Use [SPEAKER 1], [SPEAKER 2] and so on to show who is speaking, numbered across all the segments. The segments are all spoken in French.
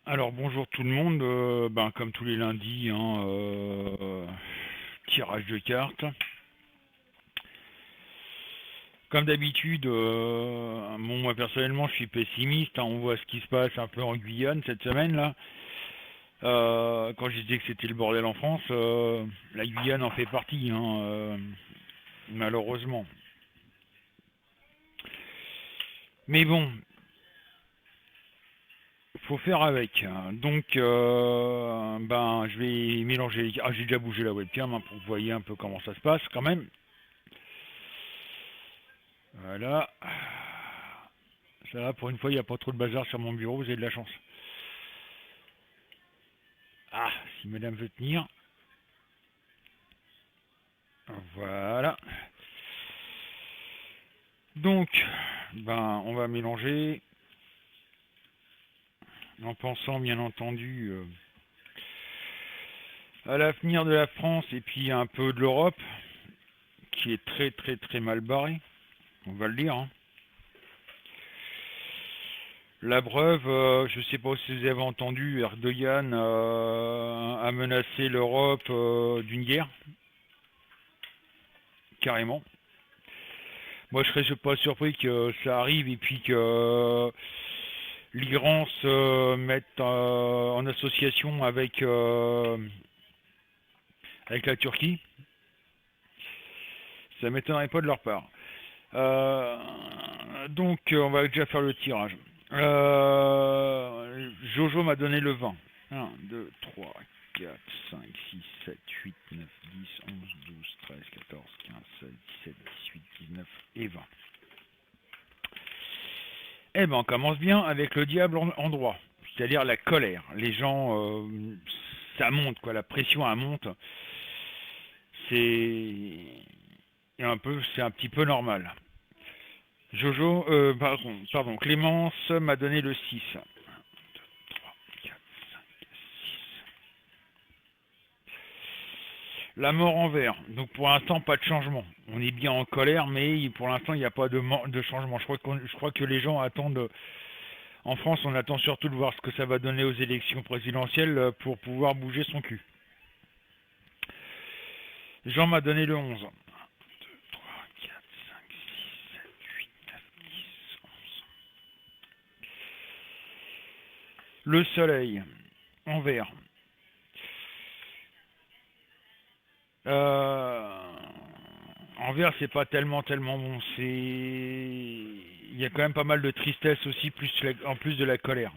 [SPEAKER 1] Alors bonjour tout le monde, comme tous les lundis, tirage de cartes. Comme d'habitude, moi personnellement je suis pessimiste, on voit ce qui se passe un peu en Guyane cette semaine là. Quand je disais que c'était le bordel en France, la Guyane en fait partie, malheureusement. Mais bon, faut faire avec, hein. Donc, je vais mélanger les... Ah, j'ai déjà bougé la webcam, pour que vous voyez un peu comment ça se passe quand même. Voilà. Ça va, pour une fois, il n'y a pas trop de bazar sur mon bureau, vous avez de la chance. Ah, si madame veut tenir. Voilà. Donc, on va mélanger en pensant bien entendu à l'avenir de la France et puis un peu de l'Europe, qui est très très très mal barré, on va le dire, hein. La preuve, je ne sais pas si vous avez entendu, Erdogan a menacé l'Europe d'une guerre, carrément. Moi, je serais pas surpris que ça arrive et puis que l'Iran se mette en association avec la Turquie. Ça m'étonnerait pas de leur part. Euh, on va déjà faire le tirage. Jojo m'a donné le 20. 1, 2, 3, 4, 5, 6, 7, 8, 9, 10, 11, 12, 13, 14, 15, 16, 17, 18, 19 et 20. Eh ben, on commence bien avec le diable en droit, c'est-à-dire la colère. Les gens, ça monte, quoi, la pression, elle monte. C'est c'est un petit peu normal. Jojo, pardon, Clémence m'a donné le 6. 1, 2, 3, 4, 5, 6. La mort en vert. Donc pour l'instant, pas de changement. On est bien en colère, mais pour l'instant, il n'y a pas de changement. Je crois que les gens attendent. En France, on attend surtout de voir ce que ça va donner aux élections présidentielles pour pouvoir bouger son cul. Jean m'a donné le 11. 1, 2, 3, 4, 5, 6, 7, 8, 9, 10, 11. Le soleil, en vert. Euh, En vert, c'est pas tellement bon. Il y a quand même pas mal de tristesse aussi, en plus de la colère.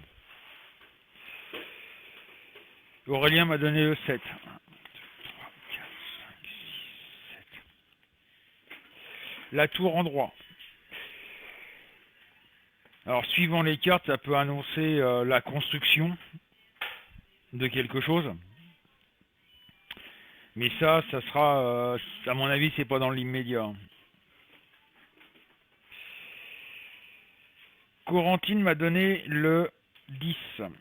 [SPEAKER 1] Aurélien m'a donné le 7. 1, 2, 3, 4, 5, 6, 7. La tour en droit. Alors, suivant les cartes, ça peut annoncer la construction de quelque chose. Mais ça sera, à mon avis, c'est pas dans l'immédiat. Corentine m'a donné le 10. 3, 4,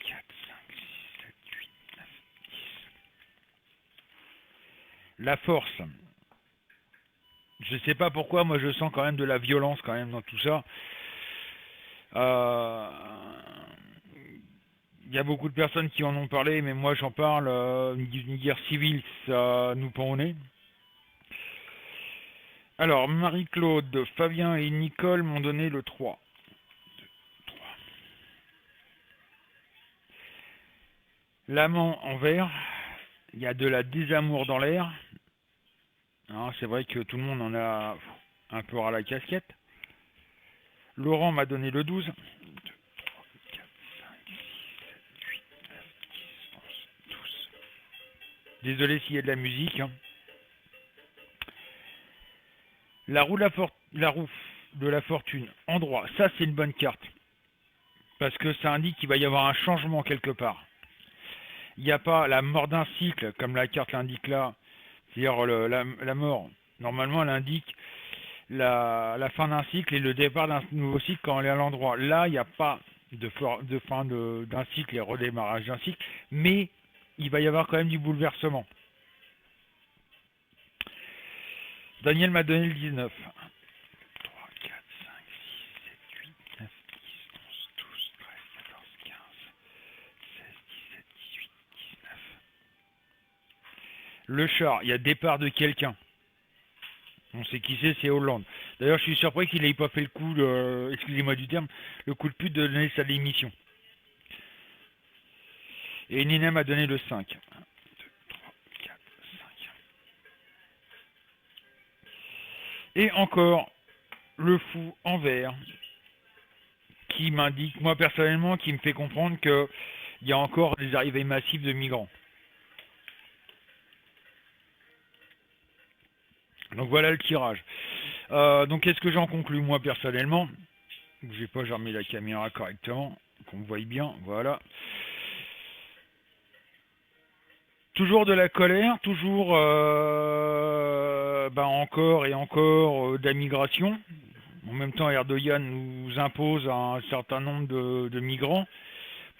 [SPEAKER 1] 5, 6, 7, 8, 9, 10. La force. Je sais pas pourquoi, moi je sens quand même de la violence quand même dans tout ça. Euh, Il y a beaucoup de personnes qui en ont parlé, mais moi j'en parle. Une guerre civile, ça nous pend au nez. Alors, Marie-Claude, Fabien et Nicole m'ont donné le 3. 3. L'amant en vert, il y a de la désamour dans l'air. C'est vrai que tout le monde en a un peu ras la casquette. Laurent m'a donné le 12. 2, 3, 4, 5, 6, 7, 8, 9, 10, 11, 12. Désolé s'il y a de la musique, hein. La roue de la fortune en droit, ça c'est une bonne carte. Parce que ça indique qu'il va y avoir un changement quelque part. Il n'y a pas la mort d'un cycle, comme la carte l'indique là, c'est-à-dire la mort. Normalement, elle indique la fin d'un cycle et le départ d'un nouveau cycle quand elle est à l'endroit. Là, il n'y a pas de fin d'un cycle et redémarrage d'un cycle, mais il va y avoir quand même du bouleversement. Daniel m'a donné le 19. 1, 2, 3, 4, 5, 6, 7, 8, 9, 10, 11, 12, 13, 14, 15. Le char, il y a départ de quelqu'un. On sait qui c'est Hollande. D'ailleurs, je suis surpris qu'il n'ait pas fait le coup, excusez-moi du terme, le coup de pute de donner sa démission. Et Ninem a donné le 5. 1, 2, 3, 4, 5. Et encore, le fou en vert, qui m'indique, moi personnellement, qui me fait comprendre qu'il y a encore des arrivées massives de migrants. Donc voilà le tirage. Donc qu'est-ce que j'en conclus moi personnellement? Bougez pas, j'ai remis la caméra correctement, qu'on me voie bien, voilà. Toujours de la colère, toujours encore et encore de la migration. En même temps, Erdogan nous impose un certain nombre de migrants.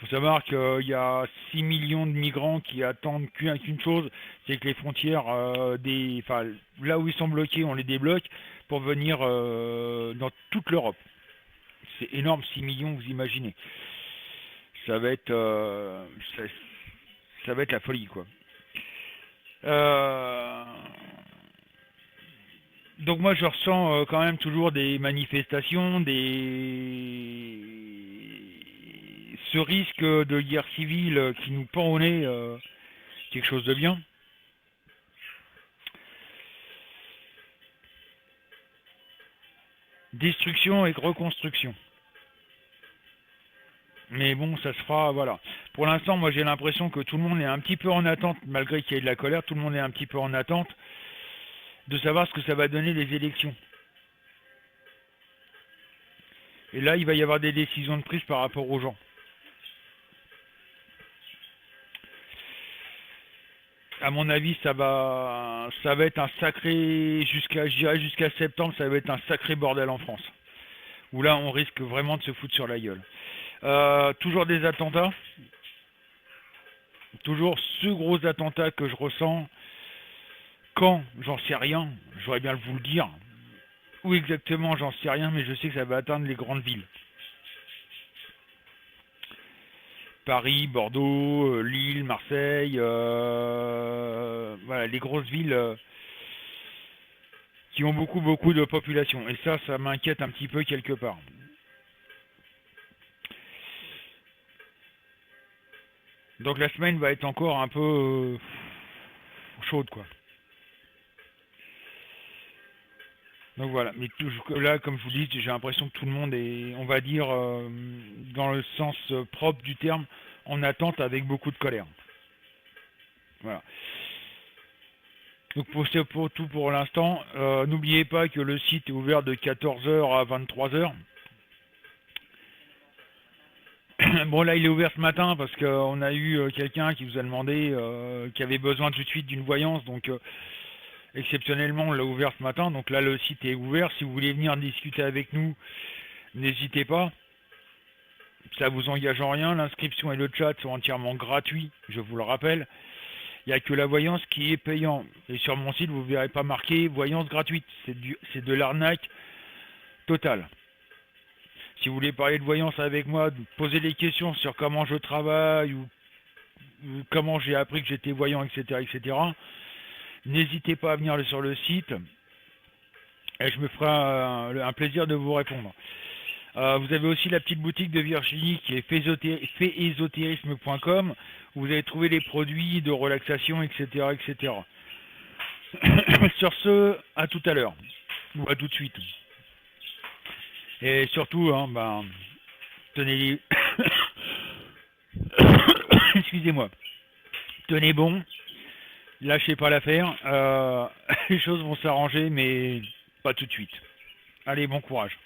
[SPEAKER 1] Il faut savoir qu'il y a 6 millions de migrants qui attendent qu'une chose, c'est que les frontières, là où ils sont bloqués, on les débloque pour venir dans toute l'Europe. C'est énorme, 6 millions, vous imaginez. Ça va être, ça va être la folie, quoi. Donc moi je ressens quand même toujours des manifestations, ce risque de guerre civile qui nous pend au nez, quelque chose de bien. Destruction et reconstruction. Mais bon, ça se fera, voilà. Pour l'instant, moi j'ai l'impression que tout le monde est un petit peu en attente, malgré qu'il y ait de la colère, tout le monde est un petit peu en attente de savoir ce que ça va donner les élections. Et là, il va y avoir des décisions de prise par rapport aux gens. À mon avis, ça va être un sacré, jusqu'à septembre, ça va être un sacré bordel en France. Où là, on risque vraiment de se foutre sur la gueule. Toujours des attentats. Toujours ce gros attentat que je ressens. Quand, j'en sais rien, j'aurais bien vous le dire. Où exactement, j'en sais rien, mais je sais que ça va atteindre les grandes villes. Paris, Bordeaux, Lille, Marseille, voilà, les grosses villes qui ont beaucoup de population. Et ça m'inquiète un petit peu quelque part. Donc la semaine va être encore un peu chaude, quoi. Donc voilà, mais là, comme je vous dis, j'ai l'impression que tout le monde est, on va dire, dans le sens propre du terme, en attente avec beaucoup de colère. Voilà. Donc pour tout pour l'instant, n'oubliez pas que le site est ouvert de 14h à 23h. Bon là il est ouvert ce matin parce qu'on a eu quelqu'un qui vous a demandé, qui avait besoin tout de suite d'une voyance, donc exceptionnellement on l'a ouvert ce matin, donc là le site est ouvert. Si vous voulez venir discuter avec nous, n'hésitez pas, ça vous engage en rien, l'inscription et le chat sont entièrement gratuits, je vous le rappelle. Il n'y a que la voyance qui est payante, et sur mon site vous ne verrez pas marqué voyance gratuite, c'est de l'arnaque totale. Si vous voulez parler de voyance avec moi, poser des questions sur comment je travaille ou comment j'ai appris que j'étais voyant, etc., etc., n'hésitez pas à venir sur le site et je me ferai un plaisir de vous répondre. Vous avez aussi la petite boutique de Virginie qui est faisésotérisme.com où vous allez trouver les produits de relaxation, etc., etc. Sur ce, à tout à l'heure, ou à tout de suite. Et surtout, tenez excusez-moi, tenez bon, lâchez pas l'affaire, les choses vont s'arranger, mais pas tout de suite. Allez, bon courage.